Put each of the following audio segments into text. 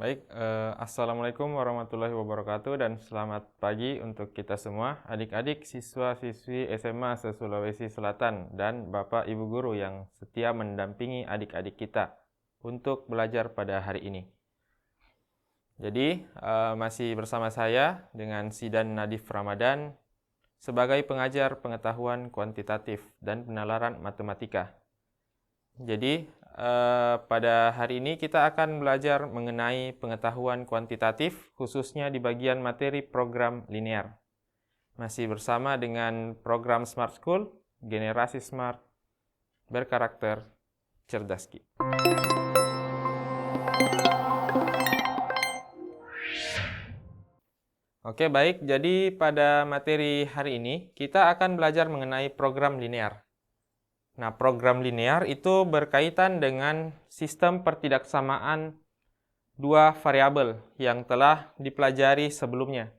Baik, Assalamualaikum warahmatullahi wabarakatuh dan selamat pagi untuk kita semua, adik-adik siswa-siswi SMA se-Sulawesi Selatan dan Bapak Ibu Guru yang setia mendampingi adik-adik kita untuk belajar pada hari ini. Jadi, masih bersama saya dengan Sidan Nadif Ramadan sebagai pengajar pengetahuan kuantitatif dan penalaran matematika. Jadi, pada hari ini kita akan belajar mengenai pengetahuan kuantitatif, khususnya di bagian materi program linear. Masih bersama dengan program Smart School, generasi smart, berkarakter, cerdas. Oke, baik. Jadi pada materi hari ini, kita akan belajar mengenai program linear. Nah, program linear itu berkaitan dengan sistem pertidaksamaan dua variabel yang telah dipelajari sebelumnya.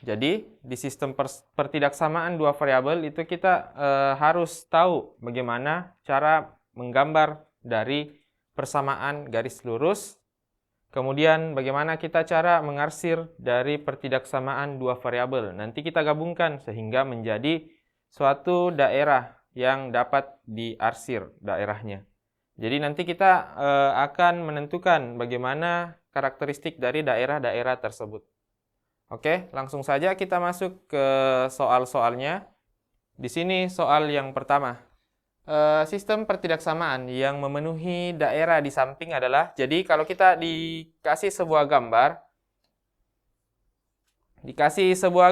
Jadi, di sistem pertidaksamaan dua variabel itu kita harus tahu bagaimana cara menggambar dari persamaan garis lurus, kemudian bagaimana kita cara mengarsir dari pertidaksamaan dua variabel. Nanti kita gabungkan sehingga menjadi suatu daerah yang dapat diarsir daerahnya. Jadi nanti kita akan menentukan bagaimana karakteristik dari daerah-daerah tersebut. Oke, langsung saja kita masuk ke soal-soalnya. Di sini soal yang pertama. Sistem pertidaksamaan yang memenuhi daerah di samping adalah, jadi kalau kita dikasih sebuah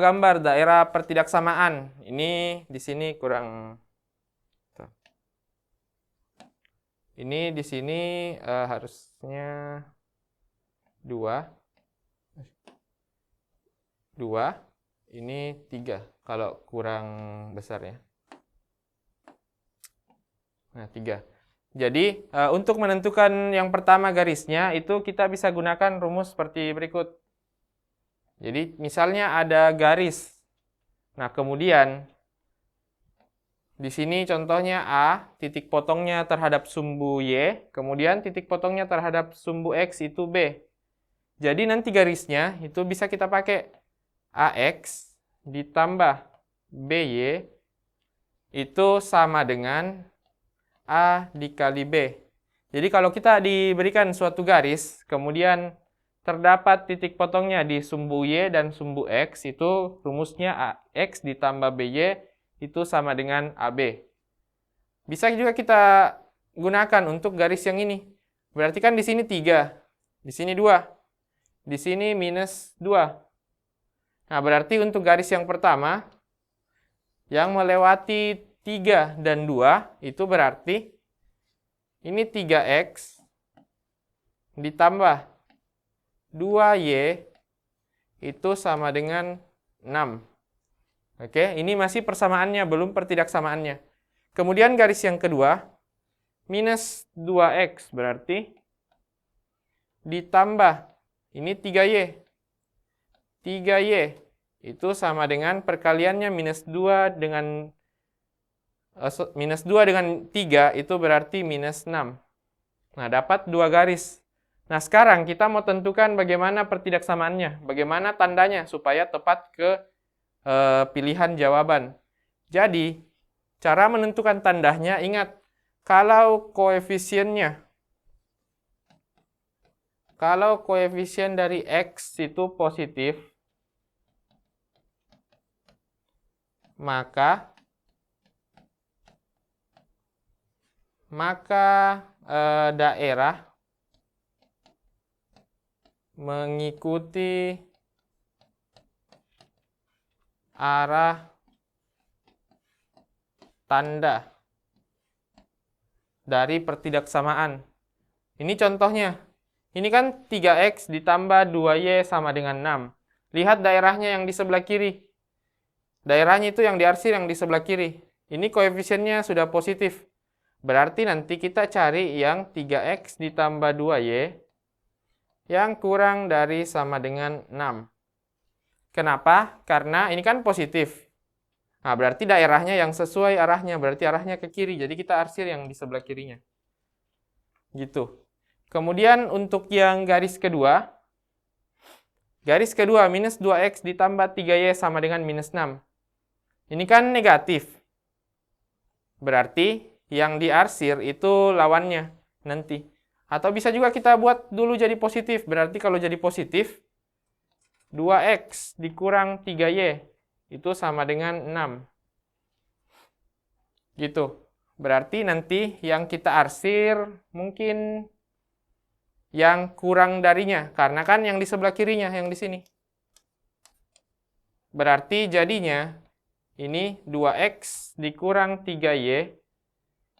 gambar daerah pertidaksamaan. Ini di sini kurang. Ini di sini harusnya 2, ini 3, kalau kurang besar ya. Nah, 3. Jadi, untuk menentukan yang pertama garisnya, itu kita bisa gunakan rumus seperti berikut. Jadi, misalnya ada garis. Nah, kemudian di sini contohnya A, titik potongnya terhadap sumbu Y, kemudian titik potongnya terhadap sumbu X itu B. Jadi nanti garisnya itu bisa kita pakai AX ditambah BY itu sama dengan A dikali B. Jadi kalau kita diberikan suatu garis, kemudian terdapat titik potongnya di sumbu Y dan sumbu X, itu rumusnya AX ditambah BY itu sama dengan AB. Bisa juga kita gunakan untuk garis yang ini. Berarti kan di sini 3, di sini 2, di sini minus 2. Nah, berarti untuk garis yang pertama, yang melewati 3 dan 2, itu berarti ini 3X ditambah 2Y itu sama dengan 6. Oke, ini masih persamaannya, belum pertidaksamaannya. Kemudian garis yang kedua, minus 2X berarti ditambah, ini 3Y. 3Y itu sama dengan perkaliannya minus 2 dengan 3 itu berarti minus 6. Nah, dapat 2 garis. Nah, sekarang kita mau tentukan bagaimana pertidaksamaannya, bagaimana tandanya supaya tepat ke pilihan jawaban. Jadi, cara menentukan tandanya, ingat, kalau koefisien dari X itu positif, maka daerah mengikuti arah tanda dari pertidaksamaan. Ini contohnya. Ini kan 3X ditambah 2Y sama dengan 6. Lihat daerahnya yang di sebelah kiri. Daerahnya itu yang diarsir yang di sebelah kiri. Ini koefisiennya sudah positif. Berarti nanti kita cari yang 3X ditambah 2Y yang kurang dari sama dengan 6. Kenapa? Karena ini kan positif. Nah, berarti daerahnya yang sesuai arahnya, berarti arahnya ke kiri. Jadi kita arsir yang di sebelah kirinya. Gitu. Kemudian untuk yang garis kedua, Garis kedua, minus 2X ditambah 3Y sama dengan minus 6. Ini kan negatif. Berarti yang diarsir itu lawannya nanti. Atau bisa juga kita buat dulu jadi positif. Berarti kalau jadi positif, 2X dikurang 3Y itu sama dengan 6. Gitu. Berarti nanti yang kita arsir mungkin yang kurang darinya. Karena kan yang di sebelah kirinya, yang di sini. Berarti jadinya ini 2X dikurang 3Y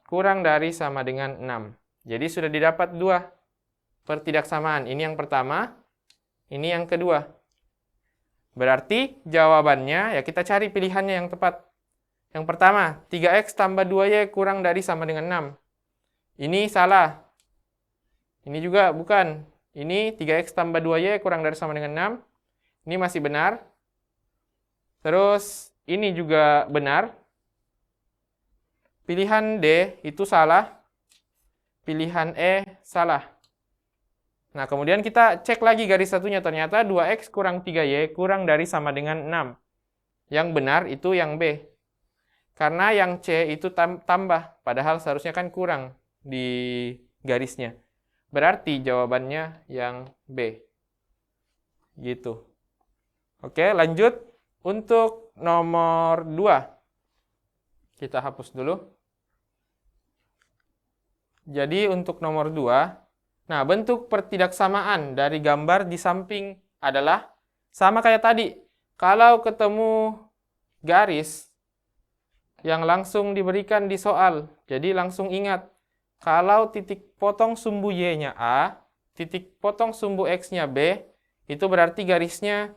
kurang dari sama dengan 6. Jadi sudah didapat 2 pertidaksamaan. Ini yang pertama, ini yang kedua. Berarti jawabannya, ya kita cari pilihannya yang tepat. Yang pertama, 3X tambah 2Y kurang dari sama dengan 6. Ini salah. Ini juga bukan. Ini 3X tambah 2Y kurang dari sama dengan 6. Ini masih benar. Terus, ini juga benar. Pilihan D itu salah. Pilihan E salah. Nah, kemudian kita cek lagi garis satunya. Ternyata 2X kurang 3Y kurang dari sama dengan 6. Yang benar itu yang B. Karena yang C itu tambah. Padahal seharusnya kan kurang di garisnya. Berarti jawabannya yang B. Gitu. Oke, lanjut. Untuk nomor 2. Kita hapus dulu. Jadi untuk nomor 2. Nah, bentuk pertidaksamaan dari gambar di samping adalah sama kayak tadi. Kalau ketemu garis yang langsung diberikan di soal, jadi langsung ingat, kalau titik potong sumbu Y-nya A, titik potong sumbu X-nya B, itu berarti garisnya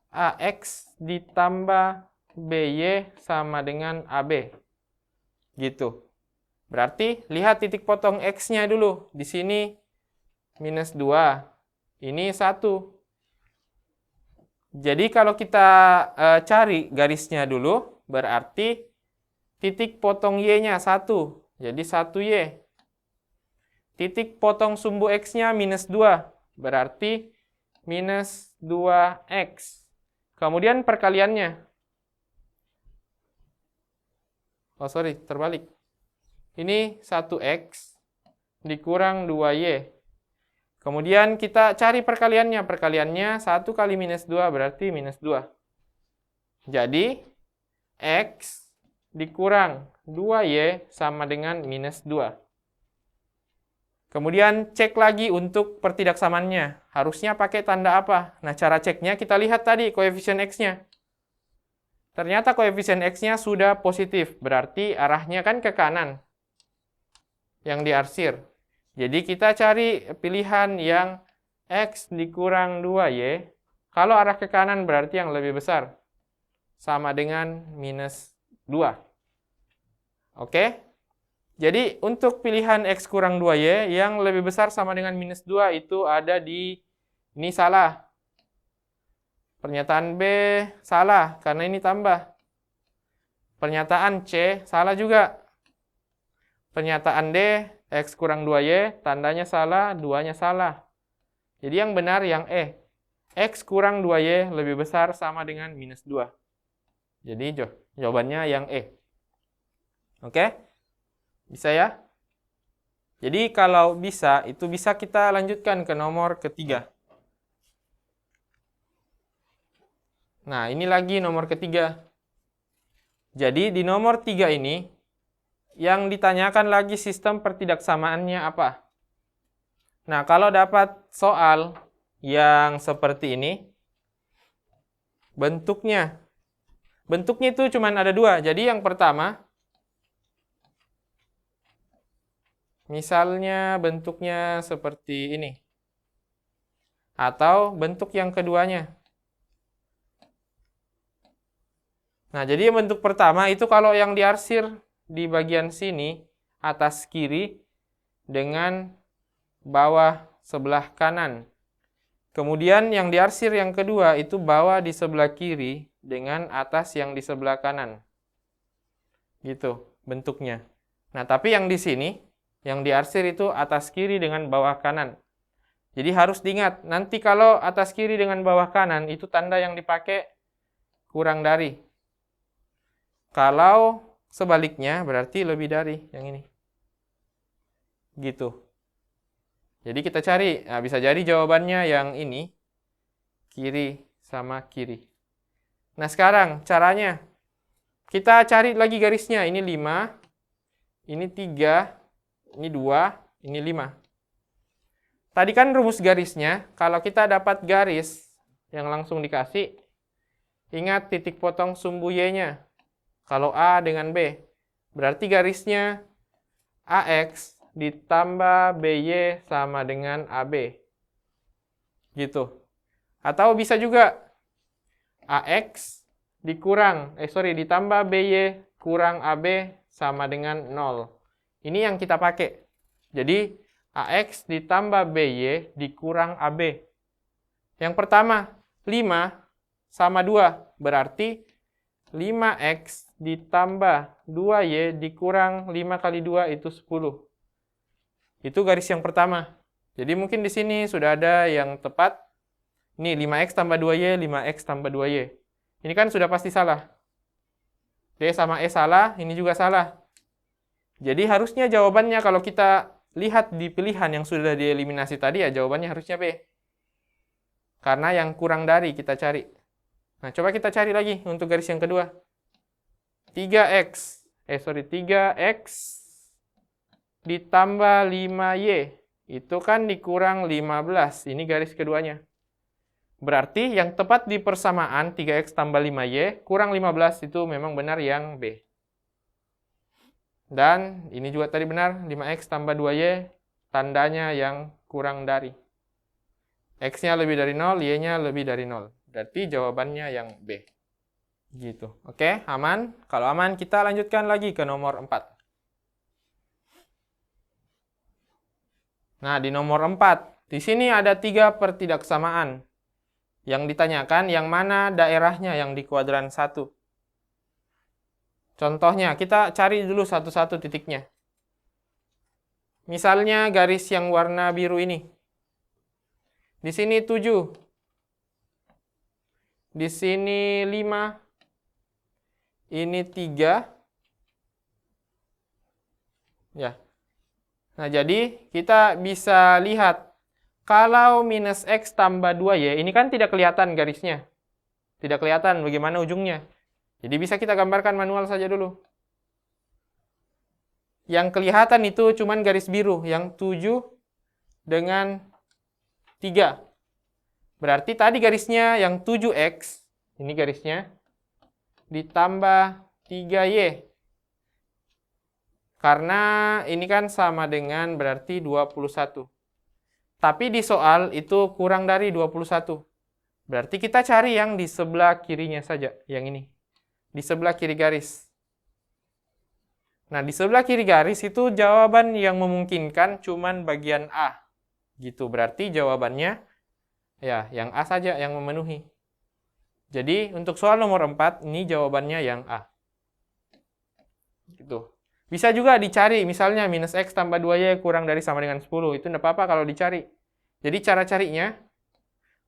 AX ditambah BY sama dengan AB. Gitu. Berarti lihat titik potong X-nya dulu. Di sini minus 2. Ini 1. Jadi kalau kita cari garisnya dulu, berarti titik potong Y-nya 1. Jadi 1Y. Titik potong sumbu X-nya minus 2. Berarti minus 2X. Kemudian perkaliannya. Oh sorry, terbalik. Ini 1X dikurang 2Y. Kemudian kita cari perkaliannya. Perkaliannya 1 kali minus 2 berarti minus 2. Jadi, X dikurang 2Y sama dengan minus 2. Kemudian cek lagi untuk pertidaksamaannya. Harusnya pakai tanda apa? Nah, cara ceknya kita lihat tadi koefisien X-nya. Ternyata koefisien X-nya sudah positif. Berarti arahnya kan ke kanan. Yang diarsir. Jadi kita cari pilihan yang X dikurang 2Y. Kalau arah ke kanan berarti yang lebih besar. Sama dengan minus 2. Oke? Jadi untuk pilihan X kurang 2Y yang lebih besar sama dengan minus 2 itu ada di, ini salah. Pernyataan B salah karena ini tambah. Pernyataan C salah juga. Pernyataan D, X kurang 2Y, tandanya salah, 2-nya salah. Jadi yang benar yang E. X kurang 2Y lebih besar sama dengan minus 2. Jadi jawabannya yang E. Oke? Bisa ya? Jadi kalau bisa, itu bisa kita lanjutkan ke nomor ketiga. Nah, ini lagi nomor ketiga. Jadi di nomor 3 ini, yang ditanyakan lagi sistem pertidaksamaannya apa? Nah, kalau dapat soal yang seperti ini, bentuknya itu cuma ada 2. Jadi yang pertama, misalnya bentuknya seperti ini. Atau bentuk yang keduanya. Nah, jadi bentuk pertama itu kalau yang diarsir di bagian sini, atas kiri, dengan bawah sebelah kanan. Kemudian yang diarsir yang kedua itu bawah di sebelah kiri, dengan atas yang di sebelah kanan. Gitu bentuknya. Nah, tapi yang di sini, yang diarsir itu atas kiri dengan bawah kanan. Jadi harus diingat, nanti kalau atas kiri dengan bawah kanan, itu tanda yang dipakai kurang dari. Kalau sebaliknya, berarti lebih dari yang ini. Gitu. Jadi kita cari, nah, bisa jadi jawabannya yang ini, kiri sama kiri. Nah sekarang caranya, kita cari lagi garisnya, ini 5, ini 3, ini 2, ini 5. Tadi kan rumus garisnya, kalau kita dapat garis yang langsung dikasih, ingat titik potong sumbu Y-nya. Kalau A dengan B, berarti garisnya AX ditambah BY sama dengan AB. Gitu. Atau bisa juga AX ditambah BY kurang AB sama dengan 0. Ini yang kita pakai. Jadi AX ditambah BY dikurang AB. Yang pertama, 5 sama 2. Berarti 5X ditambah 2Y dikurang 5 kali 2 itu 10. Itu garis yang pertama. Jadi mungkin di sini sudah ada yang tepat. Ini 5X tambah 2Y, 5X tambah 2Y. Ini kan sudah pasti salah. D sama E salah, ini juga salah. Jadi harusnya jawabannya kalau kita lihat di pilihan yang sudah dieliminasi tadi ya jawabannya harusnya B. Karena yang kurang dari kita cari. Nah, coba kita cari lagi untuk garis yang kedua. 3X ditambah 5Y. Itu kan dikurang 15. Ini garis keduanya. Berarti yang tepat di persamaan 3X tambah 5Y kurang 15 itu memang benar yang B. Dan ini juga tadi benar, 5X tambah 2Y, tandanya yang kurang dari. X-nya lebih dari 0, Y-nya lebih dari 0. Berarti jawabannya yang B. Gitu. Oke, aman? Kalau aman, kita lanjutkan lagi ke nomor 4. Nah, di nomor 4, di sini ada 3 pertidaksamaan. Yang ditanyakan, yang mana daerahnya yang di kuadran 1. Contohnya, kita cari dulu satu-satu titiknya. Misalnya garis yang warna biru ini. Di sini 7. Di sini 5. Ini 3. Ya. Nah, jadi kita bisa lihat kalau minus X tambah 2Y, ini kan tidak kelihatan garisnya. Tidak kelihatan bagaimana ujungnya. Jadi bisa kita gambarkan manual saja dulu. Yang kelihatan itu cuman garis biru, yang 7 dengan 3. Berarti tadi garisnya yang 7X, ini garisnya, ditambah 3Y. Karena ini kan sama dengan berarti 21. Tapi di soal itu kurang dari 21. Berarti kita cari yang di sebelah kirinya saja, yang ini. Di sebelah kiri garis. Nah, di sebelah kiri garis itu jawaban yang memungkinkan cuman bagian A. Gitu, berarti jawabannya ya yang A saja yang memenuhi. Jadi, untuk soal nomor 4, ini jawabannya yang A. Gitu. Bisa juga dicari, misalnya minus X tambah 2Y kurang dari sama dengan 10. Itu tidak apa-apa kalau dicari. Jadi, cara carinya,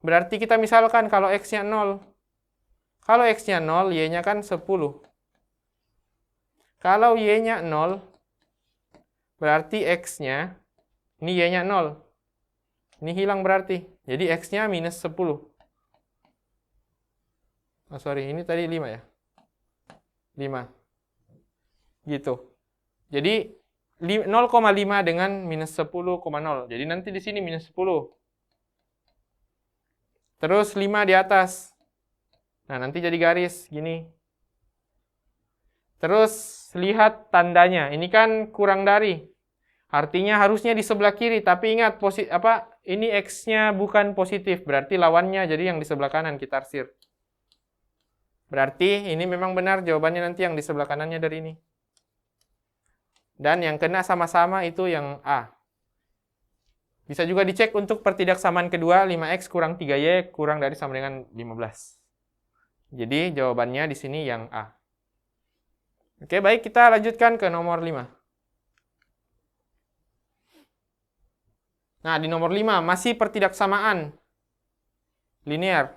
berarti kita misalkan kalau X-nya 0. Kalau X-nya 0, Y-nya kan 10. Kalau Y-nya 0, berarti X-nya, ini Y-nya 0. Ini hilang berarti. Jadi X-nya minus 10. Oh, sorry, ini tadi 5 ya? 5. Gitu. Jadi 0,5 dengan minus 10,0. Jadi nanti di sini minus 10. Terus 5 di atas. Nah, nanti jadi garis gini. Terus lihat tandanya. Ini kan kurang dari. Artinya harusnya di sebelah kiri, tapi ingat ini X-nya bukan positif, berarti lawannya jadi yang di sebelah kanan kita arsir. Berarti ini memang benar jawabannya nanti yang di sebelah kanannya dari ini. Dan yang kena sama-sama itu yang A. Bisa juga dicek untuk pertidaksamaan kedua, 5X kurang 3Y kurang dari sama dengan 15. Jadi jawabannya di sini yang A. Oke, baik, kita lanjutkan ke nomor 5. Nah, di nomor 5 masih pertidaksamaan linear.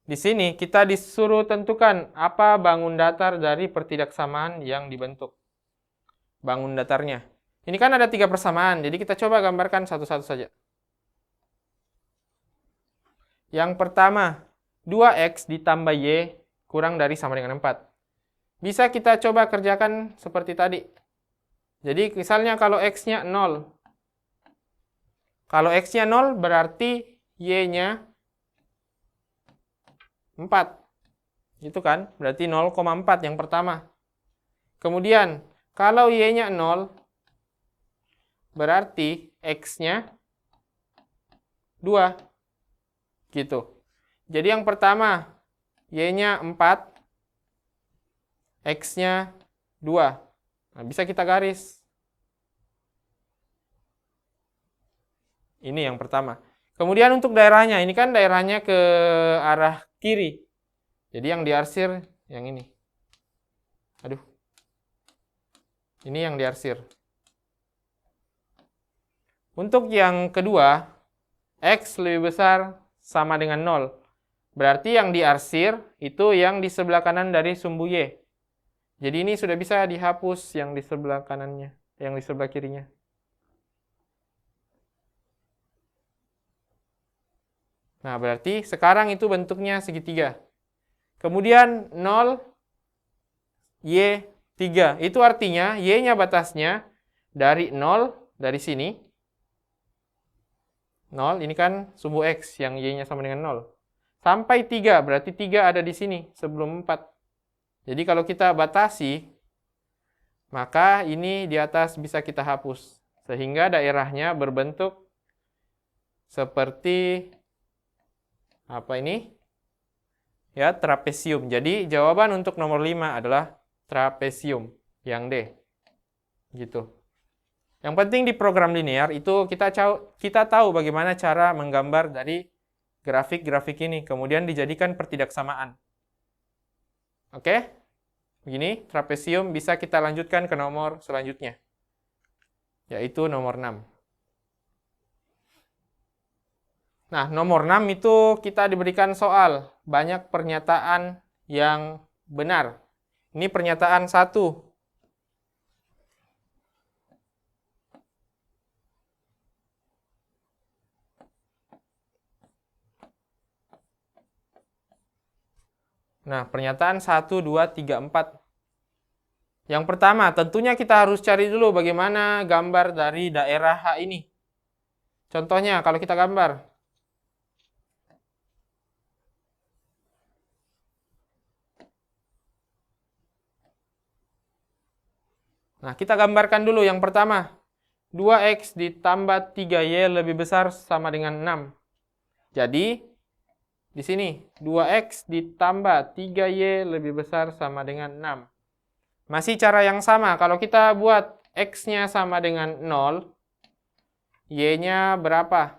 Di sini kita disuruh tentukan apa bangun datar dari pertidaksamaan yang dibentuk. Bangun datarnya. Ini kan ada 3 persamaan, jadi kita coba gambarkan satu-satu saja. Yang pertama, 2x ditambah y kurang dari sama dengan 4. Bisa kita coba kerjakan seperti tadi. Jadi misalnya kalau x-nya 0. Kalau x-nya 0 berarti y-nya 4. Gitu kan? Berarti 0,4 yang pertama. Kemudian, kalau y-nya 0, berarti x-nya 2. Gitu. Jadi yang pertama, y-nya 4, x-nya 2. Nah, bisa kita garis. Ini yang pertama. Kemudian untuk daerahnya, ini kan daerahnya ke arah kiri. Jadi yang diarsir yang ini. Aduh. Ini yang diarsir. Untuk yang kedua, x lebih besar sama dengan 0. Berarti yang diarsir itu yang di sebelah kanan dari sumbu y. Jadi ini sudah bisa dihapus yang di sebelah kanannya, yang di sebelah kirinya. Nah, berarti sekarang itu bentuknya segitiga. Kemudian 0, y, 3. Itu artinya y-nya batasnya dari 0, dari sini. 0, ini kan sumbu x yang y-nya sama dengan 0. Sampai 3, berarti 3 ada di sini sebelum 4. Jadi kalau kita batasi, maka ini di atas bisa kita hapus. Sehingga daerahnya berbentuk seperti apa ini? Ya, trapesium. Jadi jawaban untuk nomor 5 adalah trapesium, yang D. Gitu. Yang penting di program linear itu kita tahu bagaimana cara menggambar dari grafik-grafik ini, kemudian dijadikan pertidaksamaan. Oke? Begini, trapesium bisa kita lanjutkan ke nomor selanjutnya, yaitu nomor 6. Nah, nomor 6 itu kita diberikan soal, banyak pernyataan yang benar. Ini pernyataan 1. Nah, pernyataan 1, 2, 3, 4. Yang pertama, tentunya kita harus cari dulu bagaimana gambar dari daerah H ini. Contohnya, kalau kita gambar. Nah, kita gambarkan dulu yang pertama. 2x ditambah 3y lebih besar sama dengan 6. Jadi, di sini 2x ditambah 3y lebih besar sama dengan 6. Masih cara yang sama. Kalau kita buat x-nya sama dengan 0, y-nya berapa?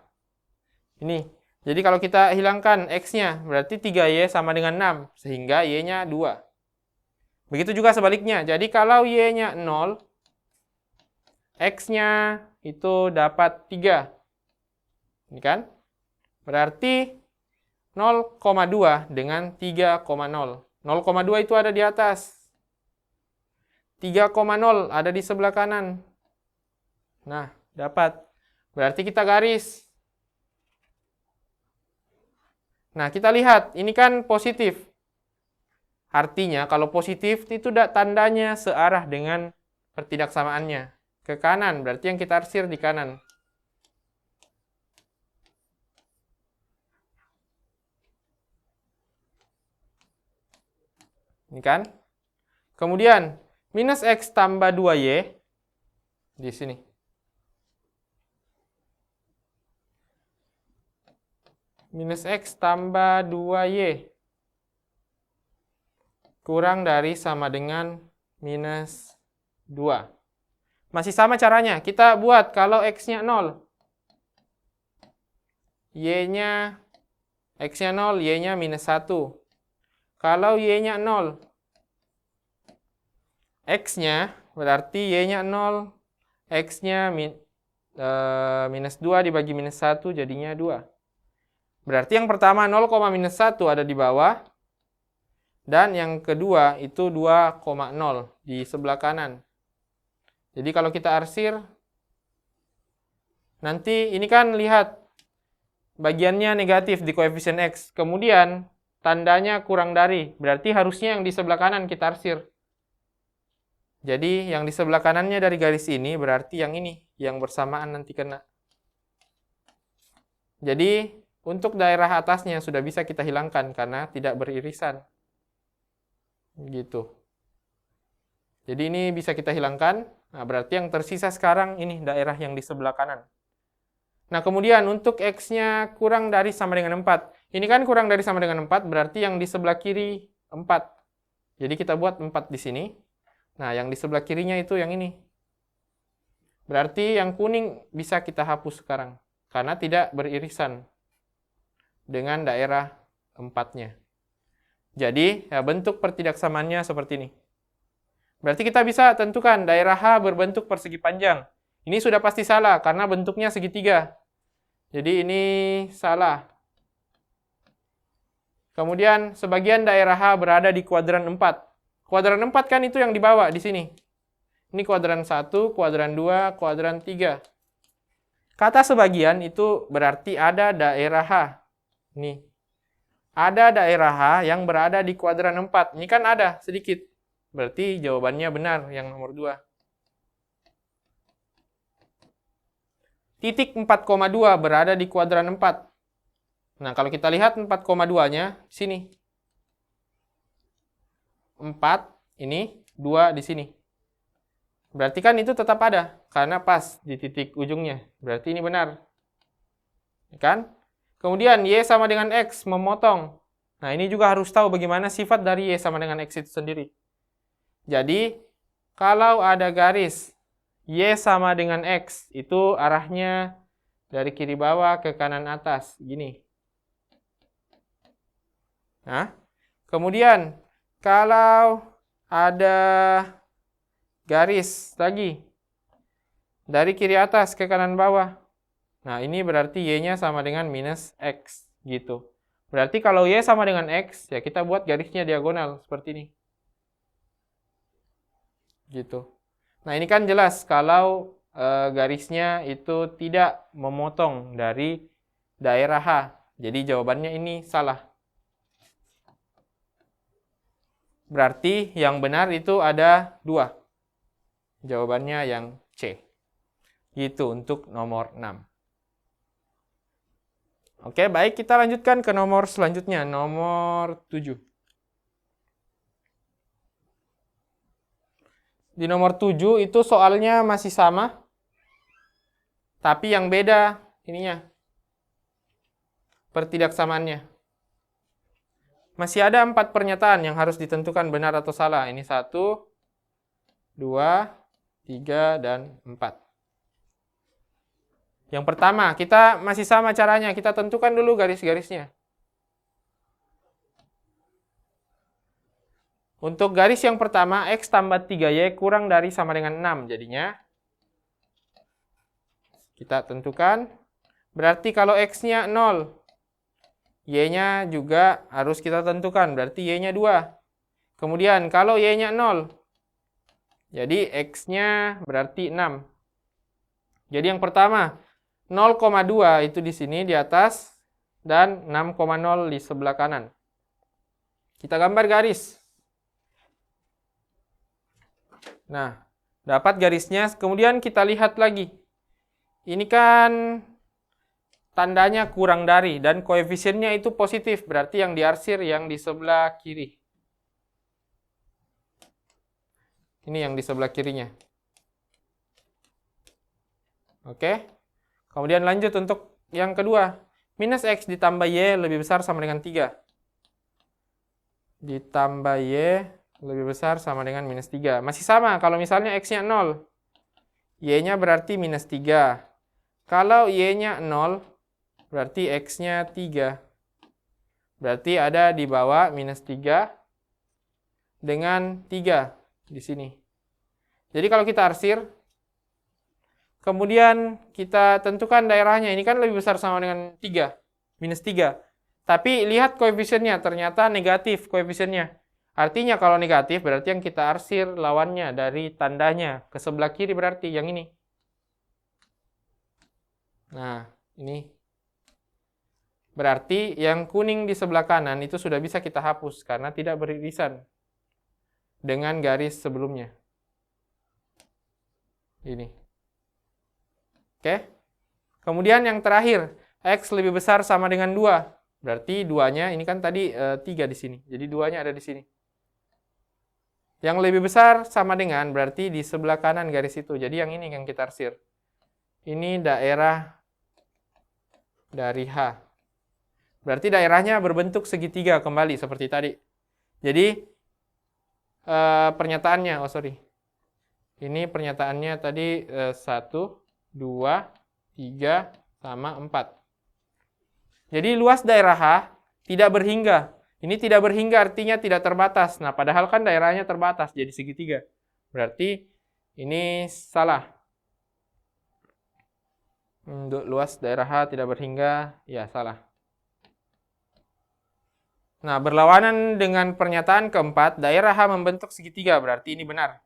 Ini. Jadi kalau kita hilangkan x-nya, berarti 3y sama dengan 6. Sehingga y-nya 2. Begitu juga sebaliknya. Jadi kalau y-nya 0, x-nya itu dapat 3. Ini kan? Berarti 0,2 dengan 3,0. 0,2 itu ada di atas. 3,0 ada di sebelah kanan. Nah, dapat. Berarti kita garis. Nah, kita lihat. Ini kan positif. Artinya, kalau positif itu tandanya searah dengan pertidaksamaannya. Ke kanan, berarti yang kita arsir di kanan. Ini kan? Kemudian, minus x tambah 2y. Di sini. Minus x tambah 2y. Kurang dari sama dengan minus 2. Masih sama caranya. Kita buat kalau x-nya 0. Y-nya, x-nya 0, y-nya minus 1. Kalau y-nya 0, x-nya berarti y-nya 0, x-nya minus 2 dibagi minus 1 jadinya 2. Berarti yang pertama 0, minus 1 ada di bawah. Dan yang kedua itu 2,0 di sebelah kanan. Jadi kalau kita arsir, nanti ini kan lihat bagiannya negatif di koefisien X. Kemudian tandanya kurang dari. Berarti harusnya yang di sebelah kanan kita arsir. Jadi yang di sebelah kanannya dari garis ini berarti yang ini. Yang bersamaan nanti kena. Jadi untuk daerah atasnya sudah bisa kita hilangkan karena tidak beririsan. Gitu. Jadi ini bisa kita hilangkan. Nah, berarti yang tersisa sekarang ini daerah yang di sebelah kanan. Nah, kemudian untuk X-nya kurang dari sama dengan 4. Ini kan kurang dari sama dengan 4, berarti yang di sebelah kiri 4. Jadi kita buat 4 di sini. Nah, yang di sebelah kirinya itu yang ini. Berarti yang kuning bisa kita hapus sekarang. Karena tidak beririsan dengan daerah 4-nya. Jadi, ya, bentuk pertidaksamaannya seperti ini. Berarti kita bisa tentukan daerah H berbentuk persegi panjang. Ini sudah pasti salah, karena bentuknya segitiga. Jadi ini salah. Kemudian, sebagian daerah H berada di kuadran 4. Kuadran 4 kan itu yang di bawah, di sini. Ini kuadran 1, kuadran 2, kuadran 3. Kata sebagian itu berarti ada daerah H. Nih. Ada daerah H yang berada di kuadran 4. Ini kan ada sedikit. Berarti jawabannya benar yang nomor 2. Titik 4,2 berada di kuadran 4. Nah, kalau kita lihat 4,2-nya di sini. 4 ini, 2 di sini. Berarti kan itu tetap ada karena pas di titik ujungnya. Berarti ini benar. Kan? Kemudian Y sama dengan X memotong. Nah, ini juga harus tahu bagaimana sifat dari Y sama dengan X itu sendiri. Jadi, kalau ada garis Y sama dengan X, itu arahnya dari kiri bawah ke kanan atas. Gini. Nah, kemudian kalau ada garis lagi dari kiri atas ke kanan bawah. Nah, ini berarti Y-nya sama dengan minus X, gitu. Berarti kalau Y sama dengan X, ya kita buat garisnya diagonal, seperti ini. Gitu. Nah, ini kan jelas kalau garisnya itu tidak memotong dari daerah H. Jadi jawabannya ini salah. Berarti yang benar itu ada 2. Jawabannya yang C. Gitu untuk nomor 6. Oke, baik, kita lanjutkan ke nomor selanjutnya, nomor 7. Di nomor 7 itu soalnya masih sama, tapi yang beda ininya, pertidaksamaannya. Masih ada 4 pernyataan yang harus ditentukan benar atau salah. Ini 1, 2, 3, dan 4. Yang pertama, kita masih sama caranya. Kita tentukan dulu garis-garisnya. Untuk garis yang pertama, X tambah 3Y kurang dari sama dengan 6. Jadinya, kita tentukan. Berarti kalau X-nya 0, Y-nya juga harus kita tentukan. Berarti Y-nya 2. Kemudian, kalau Y-nya 0, jadi X-nya berarti 6. Jadi yang pertama, 0,2 itu di sini di atas dan 6,0 di sebelah kanan. Kita gambar garis. Nah, dapat garisnya, kemudian kita lihat lagi. Ini kan tandanya kurang dari dan koefisiennya itu positif, berarti yang diarsir yang di sebelah kiri. Ini yang di sebelah kirinya. Oke. Kemudian lanjut untuk yang kedua. Minus X ditambah Y lebih besar sama dengan 3. Ditambah Y lebih besar sama dengan minus 3. Masih sama, kalau misalnya X-nya 0. Y-nya berarti minus 3. Kalau Y-nya 0, berarti X-nya 3. Berarti ada di bawah minus 3 dengan 3 di sini. Jadi kalau kita arsir, Kemudian kita tentukan daerahnya. Ini kan lebih besar sama dengan 3, minus 3. Tapi lihat koefisiennya, ternyata negatif koefisiennya. Artinya kalau negatif berarti yang kita arsir lawannya dari tandanya. Ke sebelah kiri berarti yang ini. Nah, ini. Berarti yang kuning di sebelah kanan itu sudah bisa kita hapus karena tidak beririsan dengan garis sebelumnya. Ini. Oke. Kemudian yang terakhir, X lebih besar sama dengan 2. Berarti 2-nya, ini kan tadi 3 di sini. Jadi 2-nya ada di sini. Yang lebih besar sama dengan, berarti di sebelah kanan garis itu. Jadi yang ini yang kita arsir. Ini daerah dari H. Berarti daerahnya berbentuk segitiga kembali seperti tadi. Jadi pernyataannya, ini pernyataannya tadi 1, 2, 3, sama 4. Jadi luas daerah H tidak berhingga. Ini tidak berhingga artinya tidak terbatas. Nah, padahal kan daerahnya terbatas jadi segitiga. Berarti ini salah. Luas daerah H tidak berhingga, ya salah. Nah, berlawanan dengan pernyataan keempat, daerah H membentuk segitiga, berarti ini benar.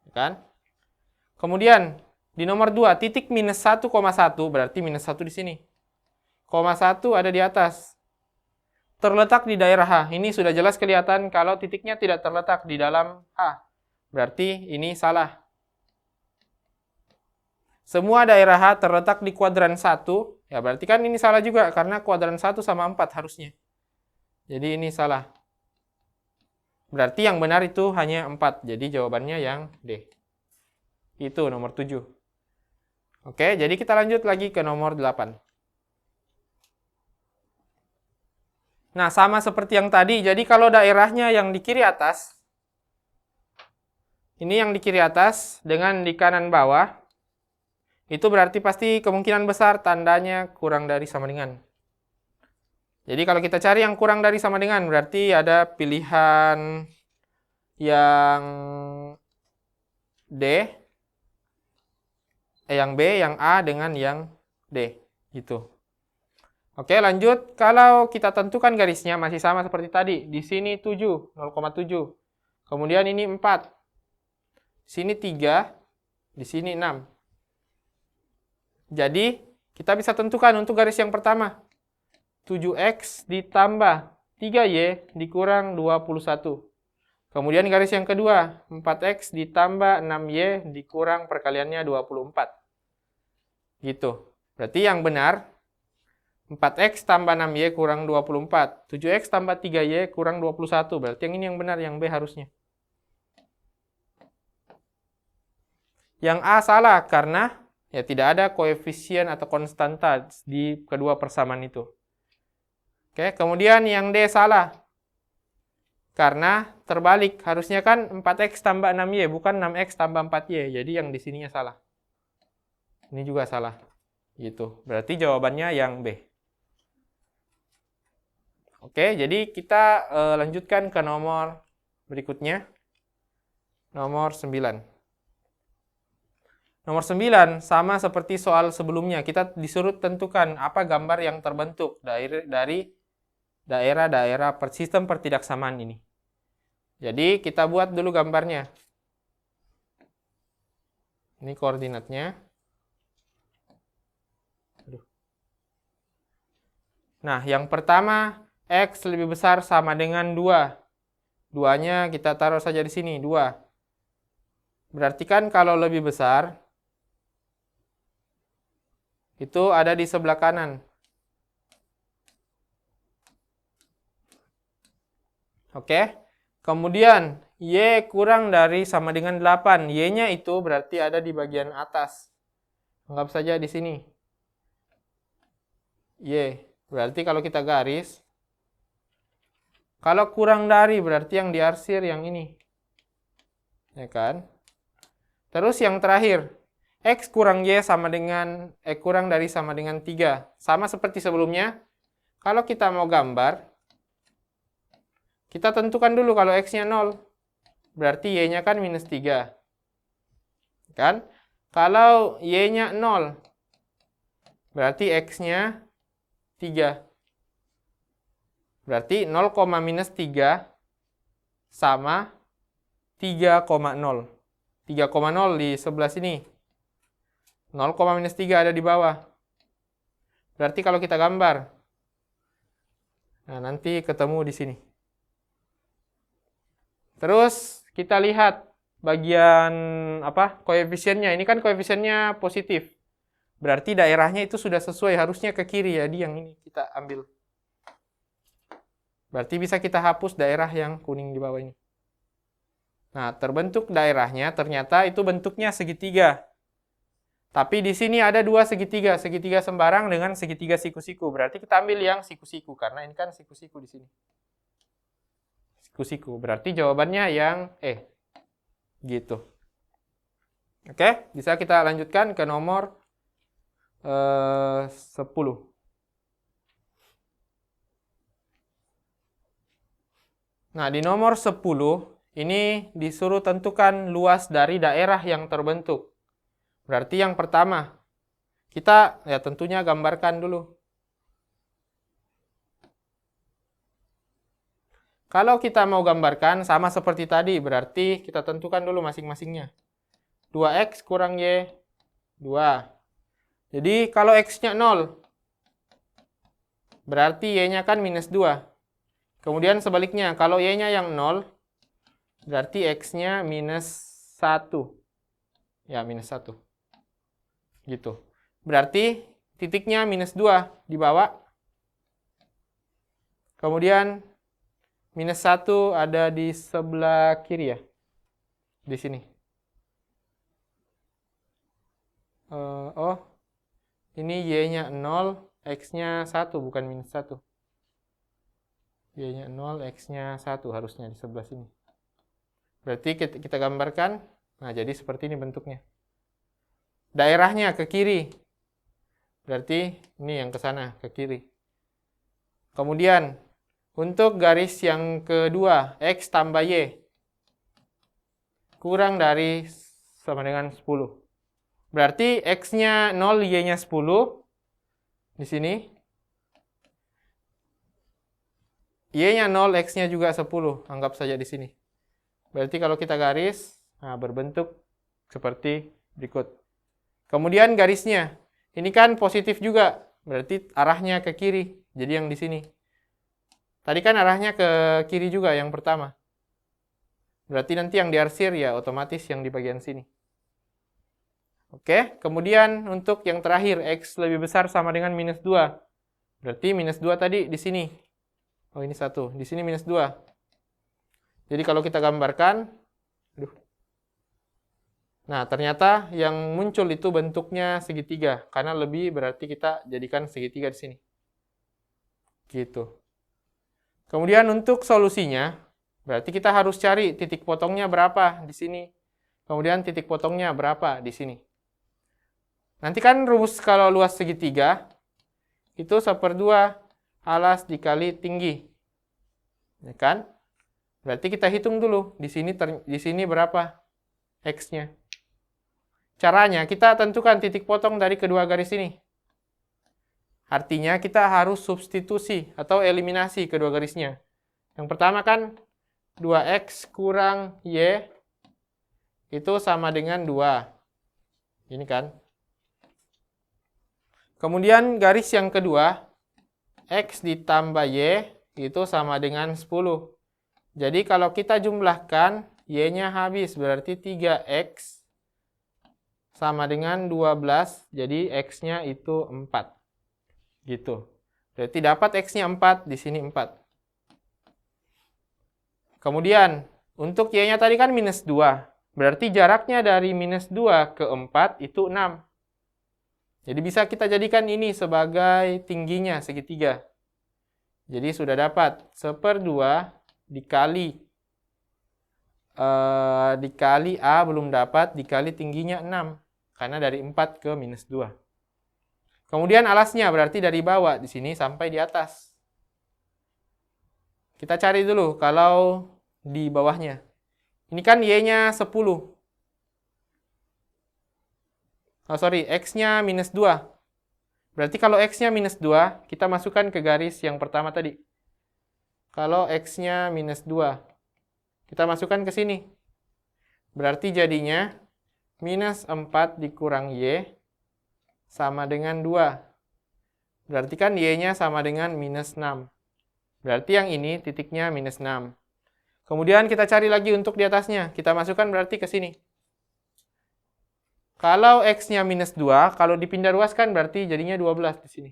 Kan? Kemudian, di nomor 2, titik minus 1,1, berarti minus 1 di sini. 1 ada di atas. Terletak di daerah H. Ini sudah jelas kelihatan kalau titiknya tidak terletak di dalam H. Berarti ini salah. Semua daerah H terletak di kuadran 1. Ya, berarti kan ini salah juga, karena kuadran 1 sama 4 harusnya. Jadi ini salah. Berarti yang benar itu hanya 4. Jadi jawabannya yang D. Itu nomor 7. Oke, jadi kita lanjut lagi ke nomor 8. Nah, sama seperti yang tadi. Jadi kalau daerahnya yang di kiri atas, ini yang di kiri atas dengan di kanan bawah, itu berarti pasti kemungkinan besar tandanya kurang dari sama dengan. Jadi kalau kita cari yang kurang dari sama dengan, berarti ada pilihan yang D, yang B, yang A, dengan yang D. Gitu. Oke, lanjut. Kalau kita tentukan garisnya masih sama seperti tadi. Di sini 7, 0,7. Kemudian ini 4. Di sini 3, di sini 6. Jadi, kita bisa tentukan untuk garis yang pertama. 7X ditambah 3Y dikurang 21. Kemudian garis yang kedua, 4X ditambah 6Y dikurang perkaliannya 24. Gitu. Berarti yang benar, 4X tambah 6Y kurang 24. 7X tambah 3Y kurang 21. Berarti yang ini yang benar, yang B harusnya. Yang A salah karena ya tidak ada koefisien atau konstanta di kedua persamaan itu. Oke, kemudian yang D salah. Karena terbalik, harusnya kan 4X tambah 6Y, bukan 6X tambah 4Y. Jadi yang di sininya salah. Ini juga salah. Gitu. Berarti jawabannya yang B. Oke, jadi kita lanjutkan ke nomor berikutnya. Nomor 9. Nomor 9, sama seperti soal sebelumnya. Kita disuruh tentukan apa gambar yang terbentuk dari daerah-daerah sistem pertidaksamaan ini. Jadi kita buat dulu gambarnya. Ini koordinatnya. Nah, yang pertama, X lebih besar sama dengan 2. 2-nya kita taruh saja di sini, 2. Berarti kan kalau lebih besar, itu ada di sebelah kanan. Oke. Kemudian, Y kurang dari sama dengan 8. Y-nya itu berarti ada di bagian atas. Anggap saja di sini. Y. Berarti kalau kita garis, kalau kurang dari berarti yang diarsir yang ini. Ya kan? Terus yang terakhir, X kurang Y sama dengan, kurang dari sama dengan 3. Sama seperti sebelumnya, kalau kita mau gambar, kita tentukan dulu kalau X-nya 0. Berarti Y-nya kan minus 3. kan? Kalau Y-nya 0, berarti X-nya 3. Berarti 0, minus 3 sama 3,0. 3,0 di sebelah sini. 0, minus 3 ada di bawah. Berarti kalau kita gambar, nah nanti ketemu di sini. Terus kita lihat bagian koefisiennya. Ini kan koefisiennya positif. Berarti daerahnya itu sudah sesuai, harusnya ke kiri, jadi yang ini kita ambil. Berarti bisa kita hapus daerah yang kuning di bawah ini. Nah, terbentuk daerahnya ternyata itu bentuknya segitiga. Tapi di sini ada dua segitiga, segitiga sembarang dengan segitiga siku-siku. Berarti kita ambil yang siku-siku, karena ini kan siku-siku di sini. Siku-siku, berarti jawabannya yang E. Gitu. Oke, bisa kita lanjutkan ke nomor 10. Nah, di nomor 10, ini disuruh tentukan luas dari daerah yang terbentuk. Berarti yang pertama, kita ya tentunya gambarkan dulu. Kalau kita mau gambarkan sama seperti tadi, berarti kita tentukan dulu masing-masingnya. 2X kurang Y, 2. Jadi kalau X-nya 0, berarti Y-nya kan minus 2. Kemudian sebaliknya, kalau Y-nya yang 0, berarti X-nya minus 1. Ya, minus 1. Gitu. Berarti titiknya minus 2 dibawa. Kemudian minus 1 ada di sebelah kiri ya. Di sini. Ini Y-nya 0, X-nya 1, bukan minus 1. Y-nya 0, X-nya 1 harusnya di sebelah sini. Berarti kita gambarkan. Nah, jadi seperti ini bentuknya. Daerahnya ke kiri. Berarti ini yang ke sana, ke kiri. Kemudian, untuk garis yang kedua, X tambah Y. Kurang dari sama dengan 10. Berarti X-nya 0, Y-nya 10. Di sini. Y-nya 0, X-nya juga 10. Anggap saja di sini. Berarti kalau kita garis, nah berbentuk seperti berikut. Kemudian garisnya, ini kan positif juga, berarti arahnya ke kiri, jadi yang di sini. Tadi kan arahnya ke kiri juga yang pertama. Berarti nanti yang diarsir ya otomatis yang di bagian sini. Oke, kemudian untuk yang terakhir, X lebih besar sama dengan minus 2. Berarti minus 2 tadi di sini. Oh ini 1, di sini minus 2. Jadi kalau kita gambarkan, nah, ternyata yang muncul itu bentuknya segitiga. Karena lebih berarti kita jadikan segitiga di sini. Gitu. Kemudian untuk solusinya, berarti kita harus cari titik potongnya berapa di sini. Kemudian titik potongnya berapa di sini. Nanti kan rumus kalau luas segitiga, itu 1/2 alas dikali tinggi. Ya kan? Berarti kita hitung dulu. Di sini berapa X-nya. Caranya, kita tentukan titik potong dari kedua garis ini. Artinya, kita harus substitusi atau eliminasi kedua garisnya. Yang pertama kan, 2X kurang Y, itu sama dengan 2. Ini kan. Kemudian, garis yang kedua, X ditambah Y, itu sama dengan 10. Jadi, kalau kita jumlahkan, Y-nya habis, berarti 3X sama dengan 12, jadi X-nya itu 4. Gitu. Berarti dapat X-nya 4, di sini 4. Kemudian, untuk Y-nya tadi kan minus 2. Berarti jaraknya dari minus 2 ke 4 itu 6. Jadi bisa kita jadikan ini sebagai tingginya segitiga. Jadi sudah dapat 1/2 dikali A belum dapat, dikali tingginya 6. Karena dari 4 ke minus 2. Kemudian alasnya berarti dari bawah di sini sampai di atas. Kita cari dulu kalau di bawahnya. Ini kan Y-nya 10. X-nya minus 2. Berarti kalau X-nya minus 2, kita masukkan ke garis yang pertama tadi. Kalau X-nya minus 2, kita masukkan ke sini. Berarti jadinya minus 4 dikurang Y sama dengan 2. Berarti kan Y-nya sama dengan minus 6. Berarti yang ini titiknya minus 6. Kemudian kita cari lagi untuk di atasnya. Kita masukkan berarti ke sini. Kalau X-nya minus 2, kalau dipindah ruaskan berarti jadinya 12 di sini.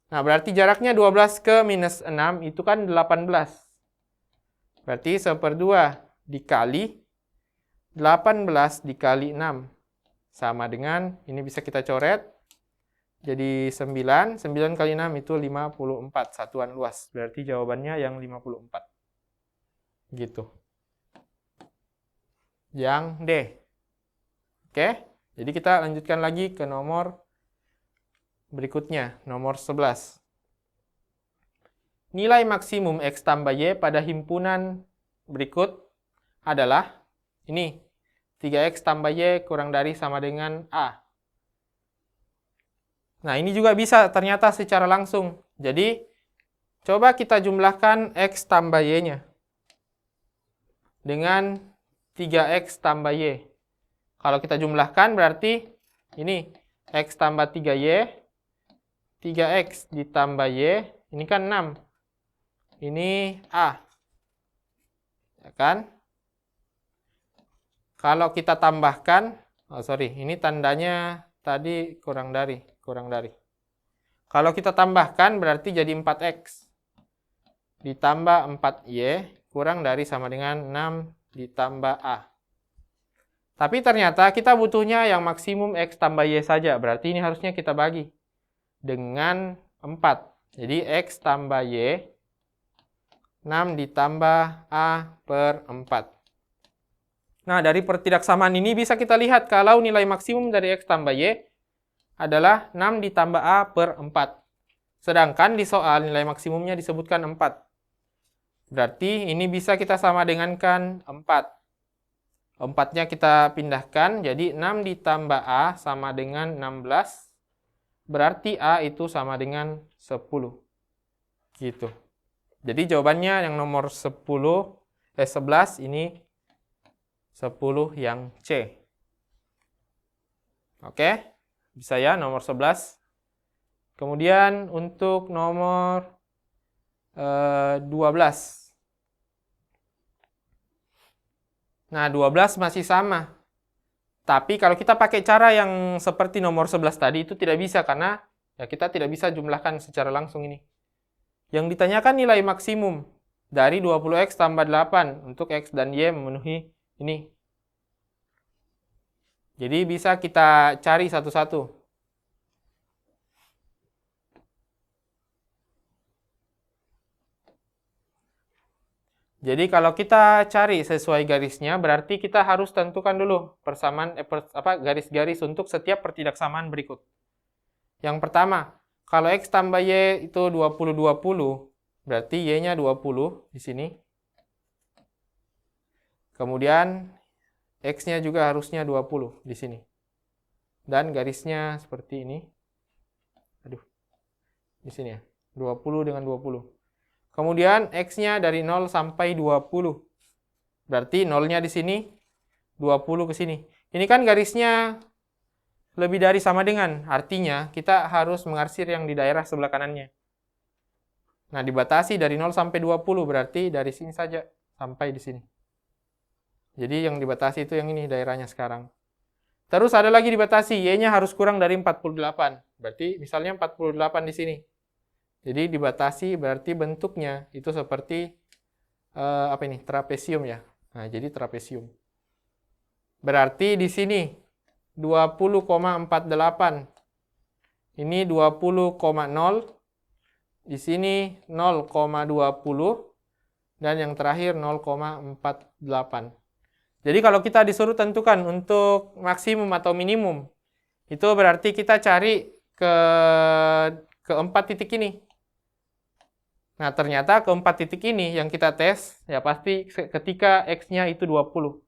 Nah, berarti jaraknya 12 ke minus 6 itu kan 18. Berarti 1/2 dikali 18 dikali 6. Sama dengan, ini bisa kita coret. Jadi 9 kali 6 itu 54 satuan luas. Berarti jawabannya yang 54. Gitu. Yang D. Oke, jadi kita lanjutkan lagi ke nomor berikutnya, nomor 11. Nilai maksimum X tambah Y pada himpunan berikut adalah ini, 3X tambah Y kurang dari sama dengan A. Nah, ini juga bisa ternyata secara langsung. Jadi, coba kita jumlahkan X tambah Y-nya dengan 3X tambah Y. Kalau kita jumlahkan berarti ini X tambah 3Y, 3X ditambah Y, ini kan 6. Ini A. Ya kan? Kalau kita tambahkan, ini tandanya tadi kurang dari. Kalau kita tambahkan berarti jadi 4X. Ditambah 4Y, kurang dari sama dengan 6 ditambah A. Tapi ternyata kita butuhnya yang maksimum X tambah Y saja. Berarti ini harusnya kita bagi dengan 4. Jadi X tambah Y, 6 ditambah A per 4. Nah, dari pertidaksamaan ini bisa kita lihat kalau nilai maksimum dari X tambah Y adalah 6 ditambah A per 4. Sedangkan di soal nilai maksimumnya disebutkan 4. Berarti ini bisa kita sama dengankan 4. 4-nya kita pindahkan, jadi 6 ditambah A sama dengan 16. Berarti A itu sama dengan 10. Gitu. Jadi jawabannya yang nomor 11 ini 10 yang C. Oke, bisa ya nomor 11. Kemudian untuk nomor 12. Nah, 12 masih sama. Tapi kalau kita pakai cara yang seperti nomor 11 tadi itu tidak bisa karena ya kita tidak bisa jumlahkan secara langsung ini. Yang ditanyakan nilai maksimum dari 20X tambah 8 untuk X dan Y memenuhi ini. Jadi bisa kita cari satu-satu. Jadi kalau kita cari sesuai garisnya, berarti kita harus tentukan dulu persamaan garis-garis untuk setiap pertidaksamaan berikut. Yang pertama, kalau X tambah Y itu 20-20, berarti Y-nya 20 di sini. Kemudian X-nya juga harusnya 20 di sini. Dan garisnya seperti ini. Di sini ya, 20 dengan 20. Kemudian X-nya dari 0 sampai 20. Berarti 0-nya di sini, 20 ke sini. Ini kan garisnya lebih dari sama dengan. Artinya kita harus mengarsir yang di daerah sebelah kanannya. Nah, dibatasi dari 0 sampai 20. Berarti dari sini saja sampai di sini. Jadi yang dibatasi itu yang ini daerahnya sekarang. Terus ada lagi dibatasi. Y-nya harus kurang dari 48. Berarti misalnya 48 di sini. Jadi dibatasi berarti bentuknya itu seperti trapesium ya. Nah, jadi trapesium. Berarti di sini 20,48. Ini 20,0. Di sini 0,20 dan yang terakhir 0,48. Jadi kalau kita disuruh tentukan untuk maksimum atau minimum, itu berarti kita cari ke 4 titik ini. Nah, ternyata ke 4 titik ini yang kita tes, ya pasti ketika X-nya itu 20.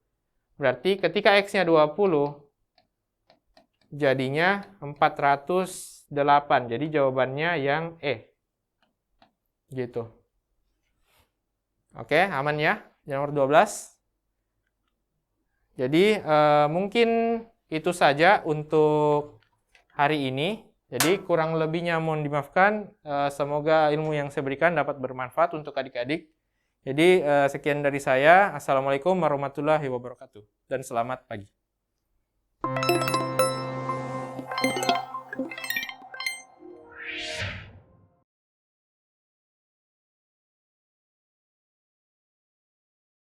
Berarti ketika X-nya 20, jadinya 408. Jadi jawabannya yang E. Gitu. Oke, aman ya? Yang nomor 12. Jadi mungkin itu saja untuk hari ini. Jadi kurang lebihnya mohon dimaafkan. Semoga ilmu yang saya berikan dapat bermanfaat untuk adik-adik. Jadi sekian dari saya. Assalamualaikum warahmatullahi wabarakatuh. Dan selamat pagi.